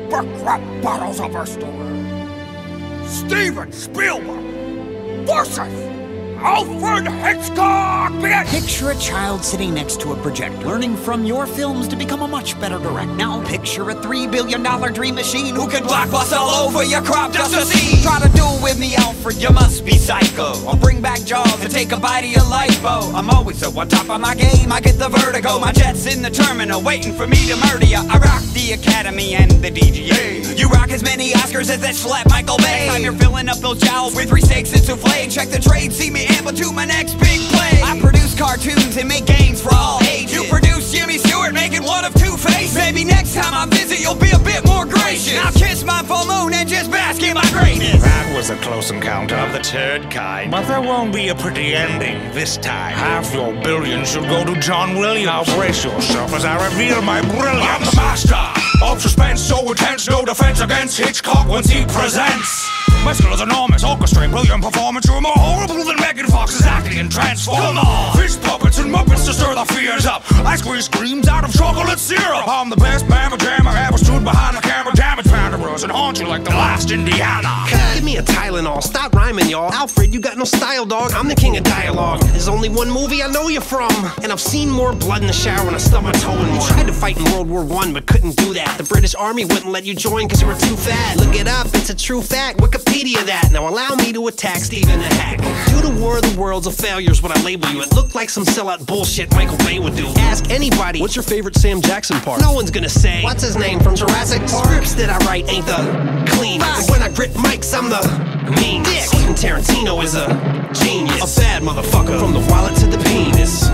crap bottles of our story. Steven Spielberg versus Alfred Hitchcock! Picture a child sitting next to a projector, learning from your films to become a much better director. Now picture a $3 billion dream machine who can blockbust all over your crop just to see. Try to do it with me, Alfred, you must be psycho. I'll bring back Jaws and take a bite of your lipo. I'm always so on top of my game, I get the vertigo. My jet's in the terminal, waiting for me to murder ya. I rock the Academy and the DGA. You rock as many Oscars as that slap Michael Bay. Next time you're filling up those jowls with 3 steaks and souffle. Check the trade, see me amble to my next big play. I produce cartoons and make games for all ages. You produce Jimmy Stewart making one of 2 faces. Maybe next time I visit you'll be a bit more gracious. Now kiss my full moon and just bask in my greatness. That was a close encounter of the turd kind. But there won't be a pretty ending this time. Half your billions should go to John Williams. Now brace yourself as I reveal my brilliance. I'm the master of suspense so intense, no defense against Hitchcock once he presents. My skill is enormous, orchestrate brilliant performance. You're more horrible than Megan Fox's acting in Transformers. Come on! Fish puppets and muppets to stir the fears up. I squeeze screams out of chocolate syrup. I'm the best mamma jammer ever stood behind the camera. Damage panderers and haunt you like the last Indiana. Give me a Tylenol, stop rhyming, y'all. Alfred, you got no style, dog. I'm the king of dialogue. There's only one movie I know you from, and I've seen more blood in the shower when I stubbed my toe in one. Tried to fight in World War I, but couldn't do that. The British Army wouldn't let you join because you were too fat. Look it up, it's a true fact. Wikipedia that. Now allow me to attack Stephen the Hack. Due to War of the Worlds of failures when I label you, it looked like some sellout bullshit Michael Bay would do. Ask anybody, what's your favorite Sam Jackson part? No one's gonna say, what's his name from Jurassic Park? Scripts that I write ain't the cleanest. When I grip mics, I'm the mean. Quentin Tarantino is a genius. A bad motherfucker from the wallet to the penis.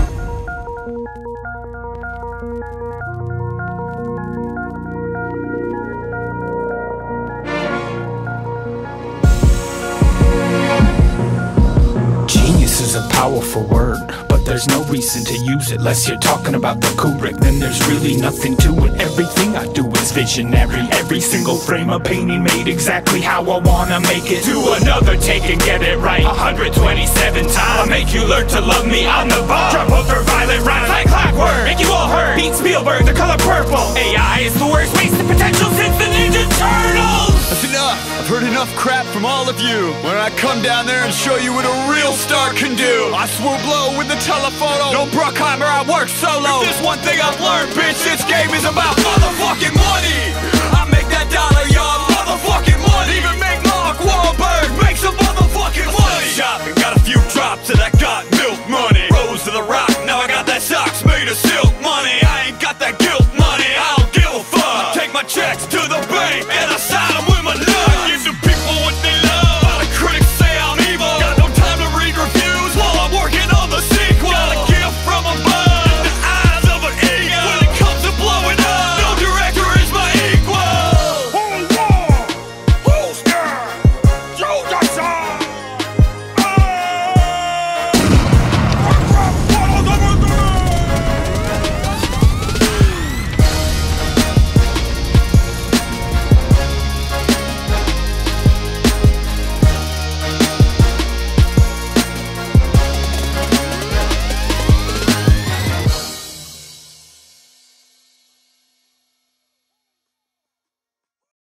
Genius is a powerful word, but there's no reason to use it unless you're talking about the Kubrick. Then there's really nothing to it. Everything I do is visionary. Every single frame of painting made exactly how I wanna make it. Do another take and get it right 127 times. I'll make you learn to love me on the bar. Drop ultraviolet rhymes like clockwork, make you all hurt. Beat Spielberg, the color purple. AI is the worst wasted potential since the Ninja Turtles. That's enough. I've heard enough crap from all of you. When I come down there and show you what a real star can do, I swoop low with the telephoto. No Bruckheimer, I work solo. If there's one thing I've learned, bitch, this game is about motherfucking money. I make that dollar, y'all, motherfucking money. Even make Mark Wahlberg make some motherfucking money. Shopping, got a few drops of that got milk money. Rose to the rock, now I got that socks made of silk money. I ain't got that guilt money, I don't give a fuck. I take my checks to the